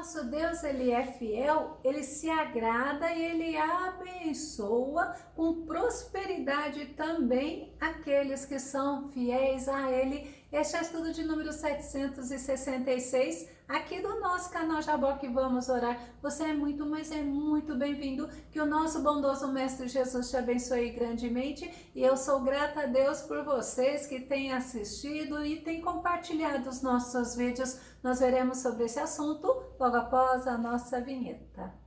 nosso Deus, ele é fiel, ele se agrada e ele abençoa com prosperidade também aqueles que são fiéis a ele. Este é o estudo de número 766 aqui do nosso canal Jaboque Vamos Orar. Você é muito, mas é muito bem-vindo. Que o nosso bondoso Mestre Jesus te abençoe grandemente. E eu sou grata a Deus por vocês que têm assistido e têm compartilhado os nossos vídeos. Nós veremos sobre esse assunto logo após a nossa vinheta.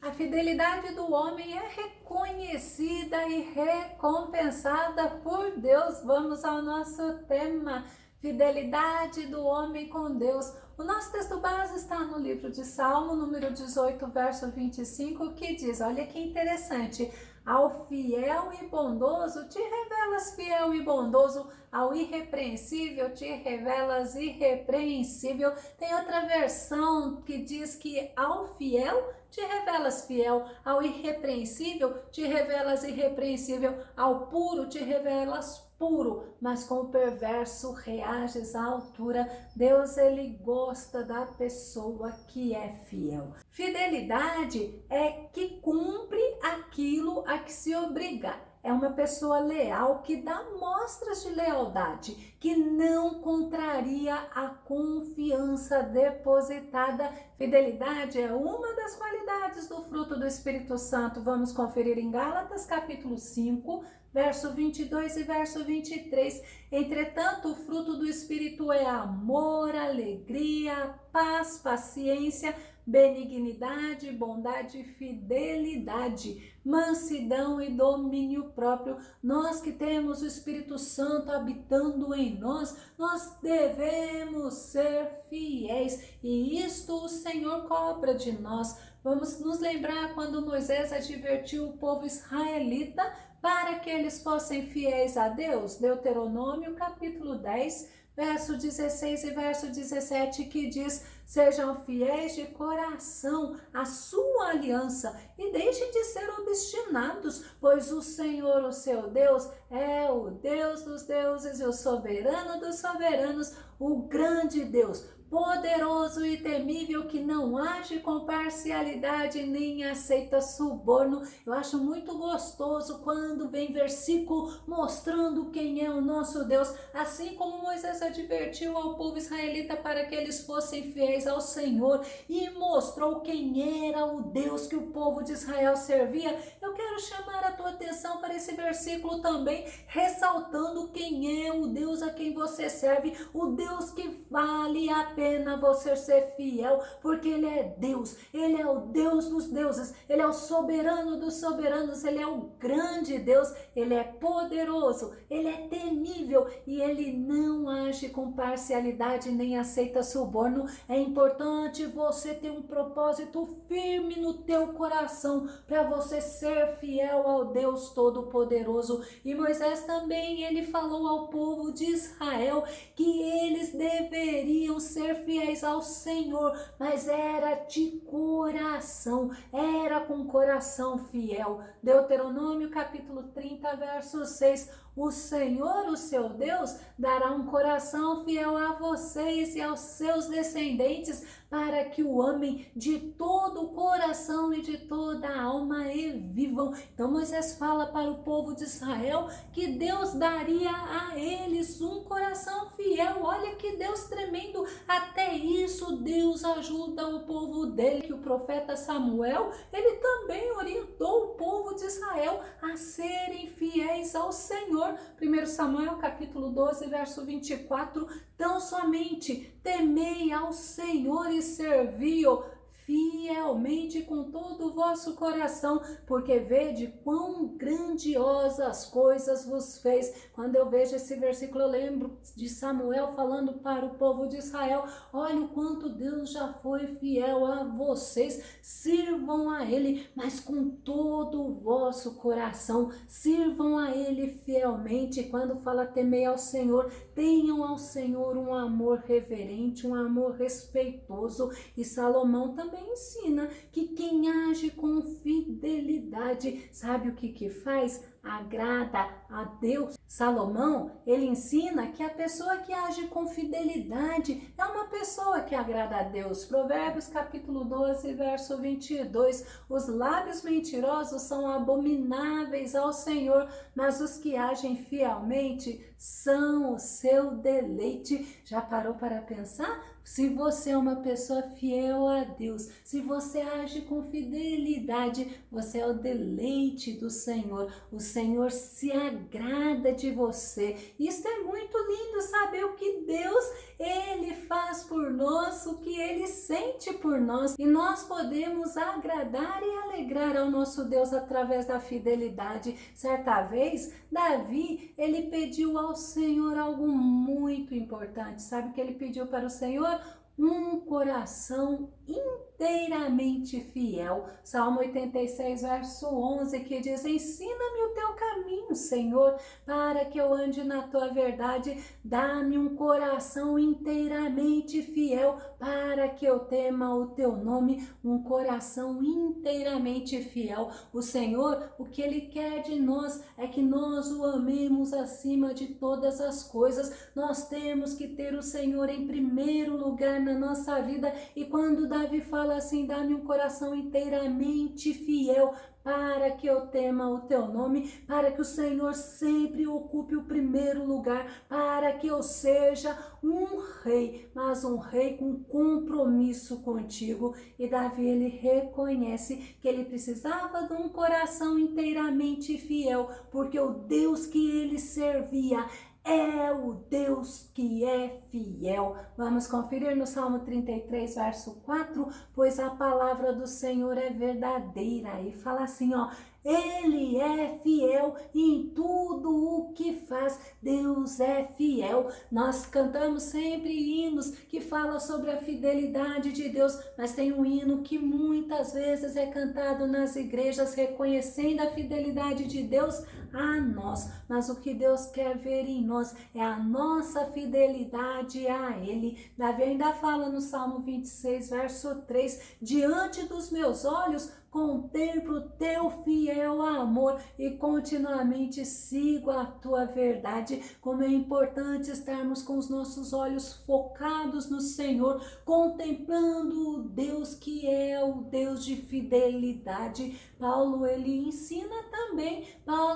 A fidelidade do homem é reconhecida e recompensada por Deus. Vamos ao nosso tema, fidelidade do homem com Deus. O nosso texto base está no livro de Salmo, número 18, verso 25, que diz, olha que interessante, ao fiel e bondoso te revelas fiel e bondoso, ao irrepreensível te revelas irrepreensível. Tem outra versão que diz que ao fiel te revelas fiel, ao irrepreensível te revelas irrepreensível, ao puro te revelas puro, mas com o perverso reages à altura. Deus, ele gosta da pessoa que é fiel. Fidelidade é que cumpre aquilo a que se obriga. É uma pessoa leal que dá mostras de lealdade, que não contraria a confiança depositada. Fidelidade é uma das qualidades do fruto do Espírito Santo. Vamos conferir em Gálatas, capítulo 5, verso 22 e verso 23. Entretanto, o fruto do Espírito é amor, alegria, paz, paciência, benignidade, bondade, fidelidade, mansidão e domínio próprio. Nós que temos o Espírito Santo habitando em nós, nós devemos ser fiéis e isto o Senhor cobra de nós. Vamos nos lembrar quando Moisés advertiu o povo israelita para que eles fossem fiéis a Deus. Deuteronômio capítulo 10, verso 16 e verso 17, que diz, sejam fiéis de coração à sua aliança e deixem de ser obstinados, pois o Senhor, o seu Deus, é o Deus dos deuses e o soberano dos soberanos, o grande Deus, poderoso e temível, que não age com parcialidade nem aceita suborno. Eu acho muito gostoso quando vem versículo mostrando quem é o nosso Deus, assim como Moisés advertiu ao povo israelita para que eles fossem fiéis ao Senhor e mostrou quem era o Deus que o povo de Israel servia. Eu quero chamar a tua atenção para esse versículo também, ressaltando quem é o Deus a quem você serve, o Deus que vale a pena você ser fiel, porque ele é Deus, ele é o Deus dos deuses, ele é o soberano dos soberanos, ele é o grande Deus, ele é poderoso, ele é temível e ele não age com parcialidade nem aceita suborno. É importante você ter um propósito firme no teu coração para você ser fiel ao Deus Todo-Poderoso. E Moisés também, ele falou ao povo de Israel que eles deveriam ser fiéis ao Senhor, mas era de coração, era com coração fiel. Deuteronômio capítulo 30, verso 6, o Senhor, o seu Deus, dará um coração fiel a vocês e aos seus descendentes, para que o amem de todo o coração e de toda a alma e vivam. Então Moisés fala para o povo de Israel que Deus daria a eles um coração fiel. Olha que Deus tremendo, até isso Deus ajuda o povo dele, que o profeta Samuel, ele também orientou o povo de Israel a serem fiéis ao Senhor. 1 Samuel capítulo 12, verso 24, tão somente temei ao Senhor e servi-o fielmente com todo o vosso coração, porque vede quão grandiosas coisas vos fez. Quando eu vejo esse versículo, eu lembro de Samuel falando para o povo de Israel, olha o quanto Deus já foi fiel a vocês, sirvam a Ele, mas com todo o vosso coração, sirvam a Ele fielmente. Quando fala temei ao Senhor, tenham ao Senhor um amor reverente, um amor respeitoso. E Salomão também também ensina que quem age com fidelidade, sabe o que faz? Agrada a Deus. Salomão, ele ensina que a pessoa que age com fidelidade é uma pessoa que agrada a Deus. Provérbios capítulo 12, verso 22. Os lábios mentirosos são abomináveis ao Senhor, mas os que agem fielmente são o seu deleite. Já parou para pensar? Se você é uma pessoa fiel a Deus, se você age com fidelidade, você é o deleite do Senhor. O Senhor se agrada de você. Isso é muito lindo, saber o que Deus, Ele faz por nós, o que Ele sente por nós. E nós podemos agradar e alegrar ao nosso Deus através da fidelidade. Certa vez, Davi, ele pediu ao Senhor algo muito importante. Sabe o que ele pediu para o Senhor? Um coração inteiramente fiel. Salmo 86, verso 11, que diz: ensina-me o teu caminho, Senhor, para que eu ande na tua verdade. Dá-me um coração inteiramente fiel, para que eu tema o teu nome. Um coração inteiramente fiel. O Senhor, o que Ele quer de nós é que nós o amemos acima de todas as coisas. Nós temos que ter o Senhor em primeiro lugar na nossa vida. E quando Davi fala assim: dá-me um coração inteiramente fiel, para que eu tema o teu nome, para que o Senhor sempre ocupe o primeiro lugar, para que eu seja um rei, mas um rei com compromisso contigo. E Davi, ele reconhece que ele precisava de um coração inteiramente fiel, porque o Deus que ele servia é o Deus que é fiel. Vamos conferir no Salmo 33, verso 4, pois a palavra do Senhor é verdadeira. E fala assim, ó: Ele é fiel em tudo o que faz. Deus é fiel. Nós cantamos sempre hinos que falam sobre a fidelidade de Deus, mas tem um hino que muitas vezes é cantado nas igrejas reconhecendo a fidelidade de Deus a nós, mas o que Deus quer ver em nós é a nossa fidelidade a Ele. Davi ainda fala no Salmo 26, verso 3, diante dos meus olhos contemplo teu fiel amor e continuamente sigo a tua verdade. Como é importante estarmos com os nossos olhos focados no Senhor, contemplando o Deus que é o Deus de fidelidade. Paulo, ele ensina também,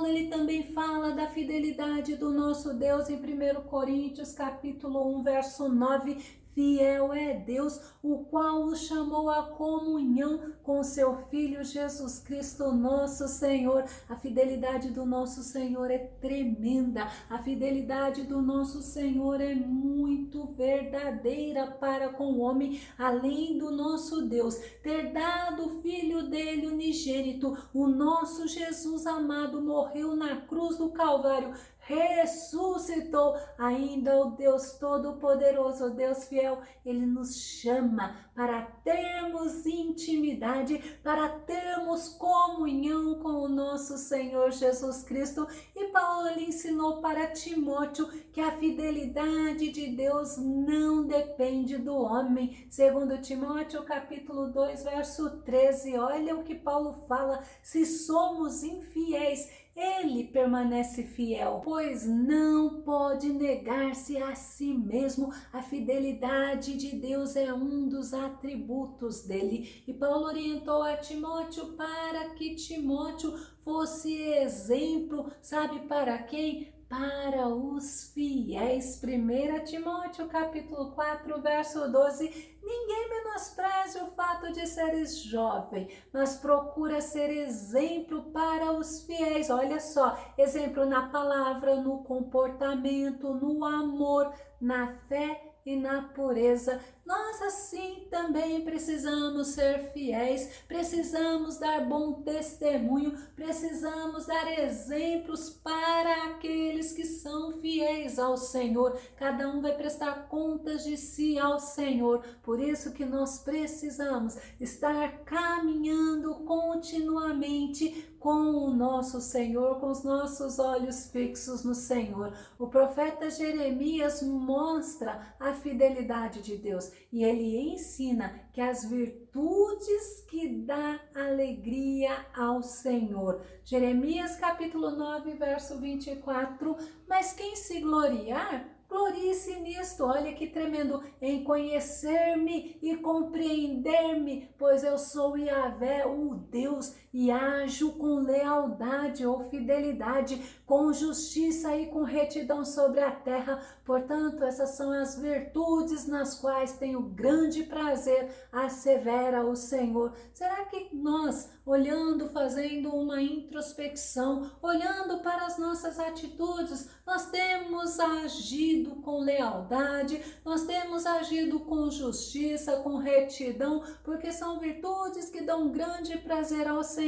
ele também fala da fidelidade do nosso Deus em 1 Coríntios capítulo 1, verso 9, fiel é Deus, o qual o chamou à comunhão com seu Filho Jesus Cristo, nosso Senhor. A fidelidade do nosso Senhor é tremenda. A fidelidade do nosso Senhor é muito verdadeira para com o homem. Além do nosso Deus ter dado o Filho dele unigênito, o nosso Jesus amado morreu na cruz do Calvário, ressuscitou. Ainda o Deus Todo-Poderoso, o Deus fiel, Ele nos chama para termos intimidade, para termos comunhão com o nosso Senhor Jesus Cristo. E Paulo, ele ensinou para Timóteo que a fidelidade de Deus não depende do homem. Segundo Timóteo capítulo 2, verso 13, olha o que Paulo fala: se somos infiéis, Ele permanece fiel, pois não pode negar-se a si mesmo. A fidelidade de Deus é um dos atributos dele. E Paulo orientou a Timóteo para que Timóteo fosse exemplo, sabe para quem? Para os fiéis. 1 Timóteo capítulo 4, verso 12, ninguém menospreze o fato de seres jovem, mas procura ser exemplo para os fiéis. Olha só, exemplo na palavra, no comportamento, no amor, na fé e na pureza. Nós assim também precisamos ser fiéis, precisamos dar bom testemunho, precisamos dar exemplos para aqueles que são fiéis ao Senhor. Cada um vai prestar contas de si ao Senhor. Por isso que nós precisamos estar caminhando continuamente com o nosso Senhor, com os nossos olhos fixos no Senhor. O profeta Jeremias mostra a fidelidade de Deus. e ele ensina que as virtudes que dá alegria ao Senhor. Jeremias capítulo 9, verso 24, mas quem se gloriar, glorie-se nisto, olha que tremendo, em conhecer-me e compreender-me, pois eu sou Yahvé, o Deus, e ajo com lealdade ou fidelidade, com justiça e com retidão sobre a terra. Portanto, essas são as virtudes nas quais tenho grande prazer, assevera o Senhor. Será que nós, olhando, fazendo uma introspecção, olhando para as nossas atitudes, nós temos agido com lealdade, nós temos agido com justiça, com retidão, porque são virtudes que dão grande prazer ao Senhor.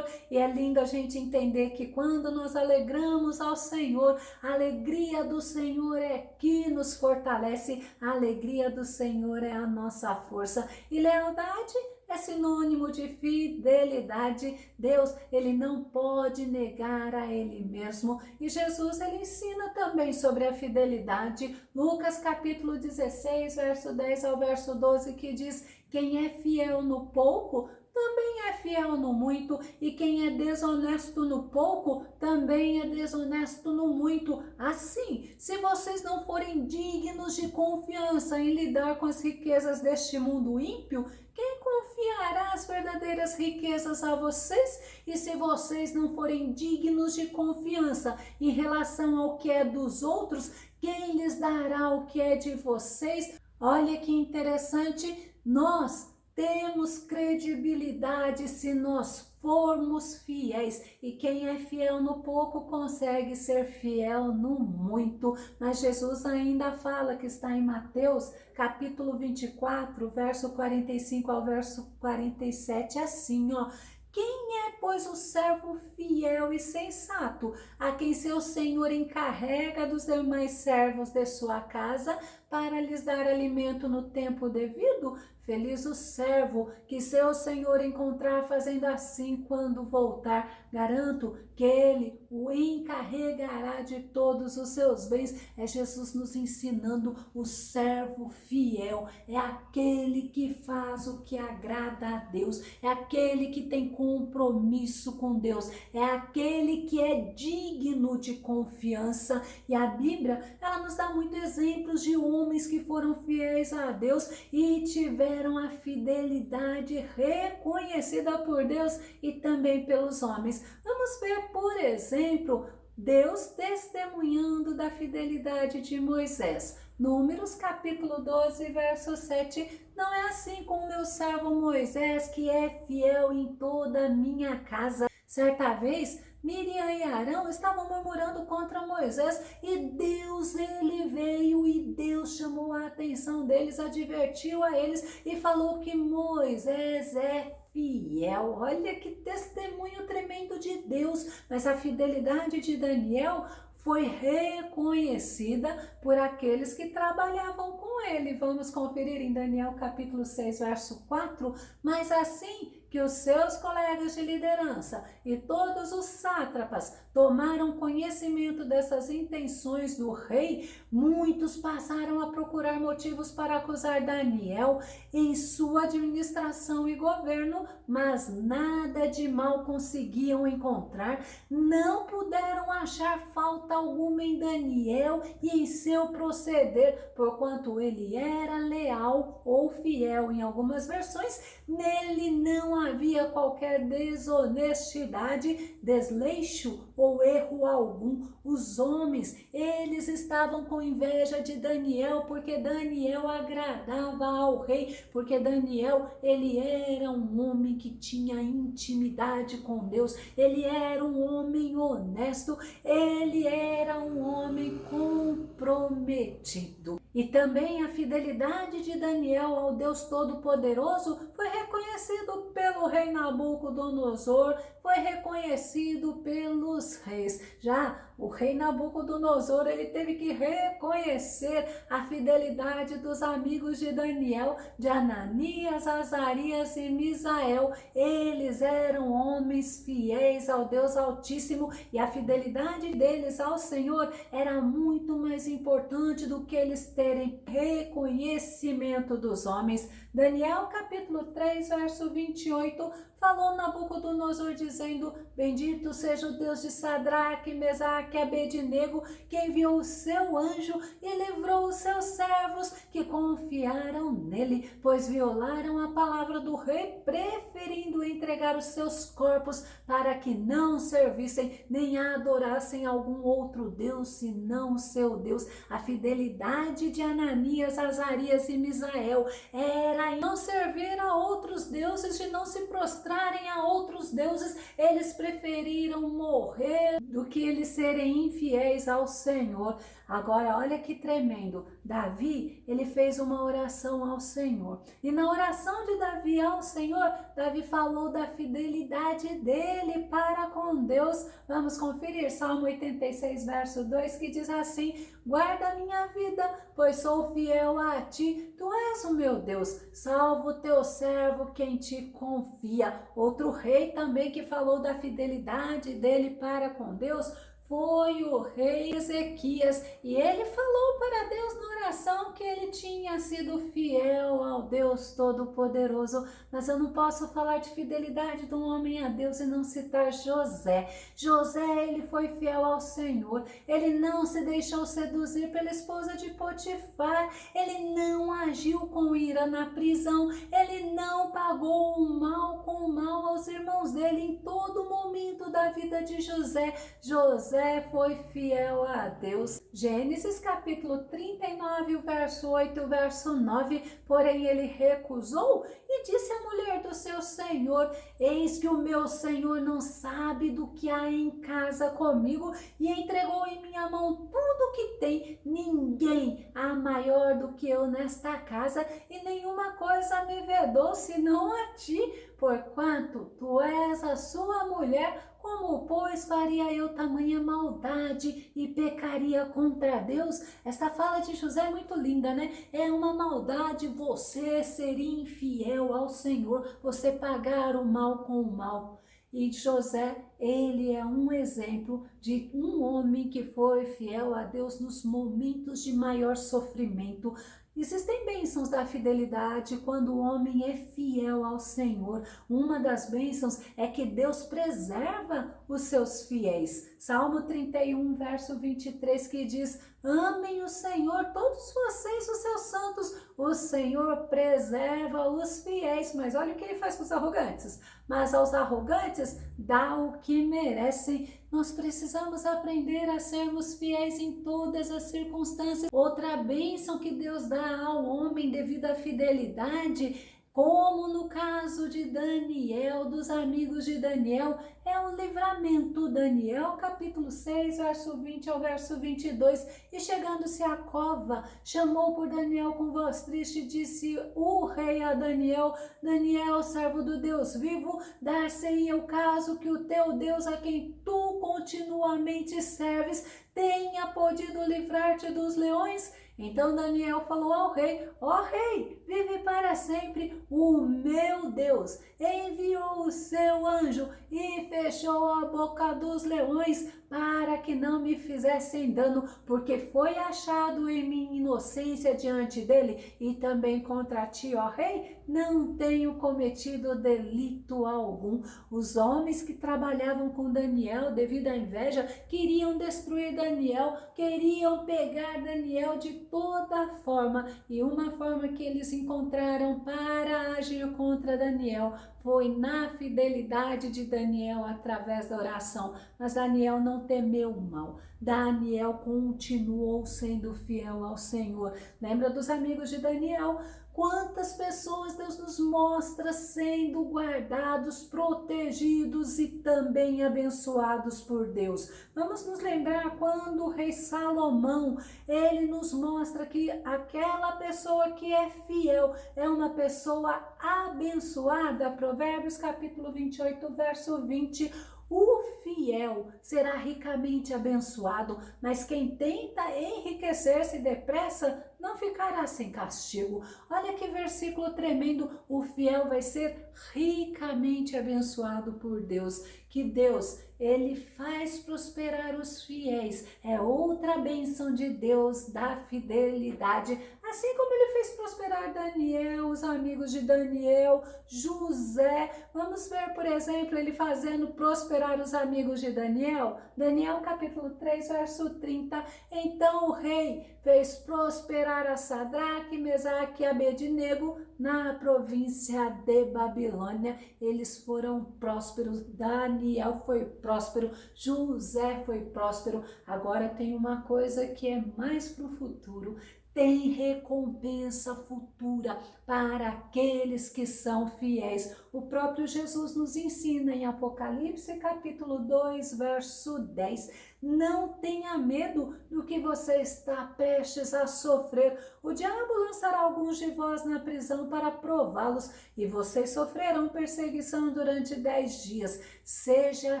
E é lindo a gente entender que quando nós alegramos ao Senhor, a alegria do Senhor é que nos fortalece, a alegria do Senhor é a nossa força. E lealdade é sinônimo de fidelidade. Deus, ele não pode negar a ele mesmo. E Jesus, ele ensina também sobre a fidelidade. Lucas capítulo 16, verso 10 ao verso 12, que diz: quem é fiel no pouco, também é fiel no muito, e quem é desonesto no pouco, também é desonesto no muito. Assim, se vocês não forem dignos de confiança em lidar com as riquezas deste mundo ímpio, quem confiará as verdadeiras riquezas a vocês? E se vocês não forem dignos de confiança em relação ao que é dos outros, quem lhes dará o que é de vocês? Olha que interessante, nós temos credibilidade se nós formos fiéis, e quem é fiel no pouco consegue ser fiel no muito. Mas Jesus ainda fala, que está em Mateus capítulo 24, verso 45 ao verso 47, assim, ó: quem é, pois, o servo fiel e sensato, a quem seu senhor encarrega dos demais servos de sua casa para lhes dar alimento no tempo devido? Feliz o servo que seu senhor encontrar fazendo assim quando voltar. Garanto que ele o encarregará de todos os seus bens. É Jesus nos ensinando. O servo fiel é aquele que faz o que agrada a Deus, é aquele que tem compromisso com Deus, é aquele que é digno de confiança. E a Bíblia, ela nos dá muitos exemplos de homens que foram fiéis a Deus e tiveram a fidelidade reconhecida por Deus e também pelos homens. Vamos ver, por exemplo, Deus testemunhando da fidelidade de Moisés. Números capítulo 12, verso 7. Não é assim com o meu servo Moisés, que é fiel em toda a minha casa. Certa vez, Miriam e Arão estavam murmurando contra Moisés, e Deus, ele veio e Deus chamou a atenção deles, advertiu a eles e falou que Moisés é fiel. Olha que testemunho tremendo de Deus. Mas a fidelidade de Daniel foi reconhecida por aqueles que trabalhavam com ele. Vamos conferir em Daniel capítulo 6, verso 4. Mas assim que os seus colegas de liderança e todos os sátrapas tomaram conhecimento dessas intenções do rei, muitos passaram a procurar motivos para acusar Daniel em sua administração e governo, mas nada de mal conseguiam encontrar. Não puderam achar falta alguma em Daniel e em seu proceder, porquanto ele era leal ou fiel. Em algumas versões, nele não havia qualquer desonestidade, desleixo ou erro algum. Os homens, eles estavam com inveja de Daniel, porque Daniel agradava ao rei, porque Daniel, ele era um homem que tinha intimidade com Deus, ele era um homem honesto, ele era um homem comprometido. E também a fidelidade de Daniel ao Deus Todo-Poderoso foi reconhecido pelo rei Nabucodonosor, foi reconhecido conhecido pelos reis. Já o rei Nabucodonosor, ele teve que reconhecer a fidelidade dos amigos de Daniel, de Ananias, Azarias e Misael. Eles eram homens fiéis ao Deus Altíssimo e a fidelidade deles ao Senhor era muito mais importante do que eles terem reconhecimento dos homens. Daniel capítulo 3, verso 28, falou Nabucodonosor dizendo: bendito seja o Deus de Sadraque, Mesaque e Abednego, que enviou o seu anjo e livrou os seus servos que confiaram nele, pois violaram a palavra do rei, preferindo entregar os seus corpos para que não servissem nem adorassem algum outro Deus senão o seu Deus. A fidelidade de Ananias, Azarias e Misael era em não servir a outros deuses, de não se prostrarem a outros deuses. Eles preferiram morrer do que eles serem infiéis ao Senhor. Agora, olha que tremendo. Davi, ele fez uma oração ao Senhor. E na oração de Davi ao Senhor, Davi falou da fidelidade dele para com Deus. Vamos conferir Salmo 86, verso 2, que diz assim: guarda a minha vida, pois sou fiel a ti. Tu és o meu Deus. Salva o teu servo que em ti confia. Outro rei também que falou da fidelidade dele para com Deus foi o rei Ezequias, e ele falou para Deus na oração que ele tinha sido fiel ao Deus Todo-Poderoso. Mas eu não posso falar de fidelidade de um homem a Deus e não citar José. José, ele foi fiel ao Senhor, ele não se deixou seduzir pela esposa de Potifar, ele não agiu com ira na prisão, ele não pagou o mal com o mal aos irmãos dele. Em todo momento da vida de José, José foi fiel a Deus. Gênesis capítulo 39, verso 8, verso 9, porém ele recusou e disse à mulher do seu senhor: eis que o meu senhor não sabe do que há em casa comigo, e entregou em minha mão tudo o que tem. Ninguém há maior do que eu nesta casa, e nenhuma coisa me vedou senão a ti, porquanto tu és a sua mulher. Como, pois, faria eu tamanha maldade e pecaria contra Deus? Essa fala de José é muito linda, né? É uma maldade você ser infiel ao Senhor, você pagar o mal com o mal. E José, ele é um exemplo de um homem que foi fiel a Deus nos momentos de maior sofrimento. Existem bênçãos da fidelidade quando o homem é fiel ao Senhor. Uma das bênçãos é que Deus preserva os seus fiéis. Salmo 31, verso 23, que diz: amem o Senhor, todos vocês, os seus santos. O Senhor preserva os fiéis. Mas olha o que ele faz com os arrogantes. Mas aos arrogantes dá o que merecem. Nós precisamos aprender a sermos fiéis em todas as circunstâncias. Outra bênção que Deus dá ao homem devido à fidelidade, como no caso de Daniel, dos amigos de Daniel, é o livramento. Daniel capítulo 6, verso 20 ao verso 22. E chegando-se à cova, chamou por Daniel com voz triste e disse o rei a Daniel: Daniel, servo do Deus vivo, dar-se-ia o caso que o teu Deus, a quem tu continuamente serves, tenha podido livrar-te dos leões? Então Daniel falou ao rei: ó rei, vive para sempre. O meu Deus enviou o seu anjo e fechou a boca dos leões para que não me fizessem dano, porque foi achado em minha inocência diante dele, e também contra ti, ó rei, não tenho cometido delito algum. Os homens que trabalhavam com Daniel, devido à inveja, queriam destruir Daniel, queriam pegar Daniel de toda forma, e uma forma que eles encontraram para agir contra Daniel foi na fidelidade de Daniel através da oração. Mas Daniel não temeu o mal. Daniel continuou sendo fiel ao Senhor. Lembra dos amigos de Daniel? Quantas pessoas Deus nos mostra sendo guardados, protegidos e também abençoados por Deus. Vamos nos lembrar quando o rei Salomão, ele nos mostra que aquela pessoa que é fiel é uma pessoa abençoada. Provérbios capítulo 28, verso 20. O fiel será ricamente abençoado, mas quem tenta enriquecer-se depressa não ficará sem castigo. Olha que versículo tremendo, o fiel vai ser ricamente abençoado por Deus. Que Deus, ele faz prosperar os fiéis, é outra bênção de Deus da fidelidade, assim como ele fez prosperar Daniel, os amigos de Daniel, José. Vamos ver, por exemplo, ele fazendo prosperar os amigos de Daniel. Daniel capítulo 3, verso 30. Então o rei fez prosperar a Sadraque, Mesaque e Abednego na província de Babilônia. Eles foram prósperos, Daniel foi próspero, José foi próspero. Agora tem uma coisa que é mais para o futuro. Tem recompensa futura para aqueles que são fiéis. O próprio Jesus nos ensina em Apocalipse capítulo 2, verso 10. Não tenha medo do que você está prestes a sofrer. O diabo lançará alguns de vós na prisão para prová-los, e vocês sofrerão perseguição durante 10 dias. Seja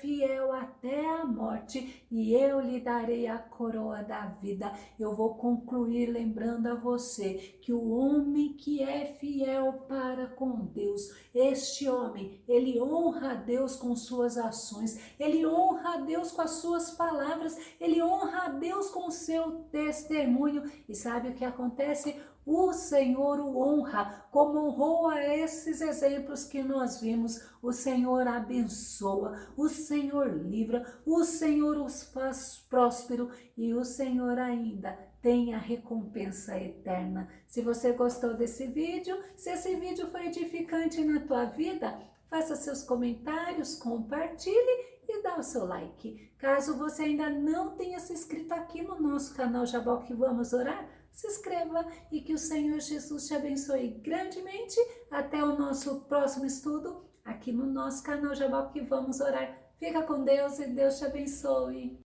fiel até a morte, e eu lhe darei a coroa da vida. Eu vou concluir lembrando a você que o homem que é fiel para com Deus, este homem, ele honra a Deus com suas ações, ele honra a Deus com as suas palavras, ele honra a Deus com o seu testemunho. E sabe o que acontece? O Senhor o honra, como honrou a esses exemplos que nós vimos. O Senhor abençoa, o Senhor livra, o Senhor os faz próspero e o Senhor ainda tem a recompensa eterna. Se você gostou desse vídeo, se esse vídeo foi edificante na tua vida, faça seus comentários, compartilhe e dá o seu like. Caso você ainda não tenha se inscrito aqui no nosso canal Jaboque Vamos Orar, se inscreva e que o Senhor Jesus te abençoe grandemente. Até o nosso próximo estudo aqui no nosso canal Jaboque Vamos Orar. Fica com Deus e Deus te abençoe.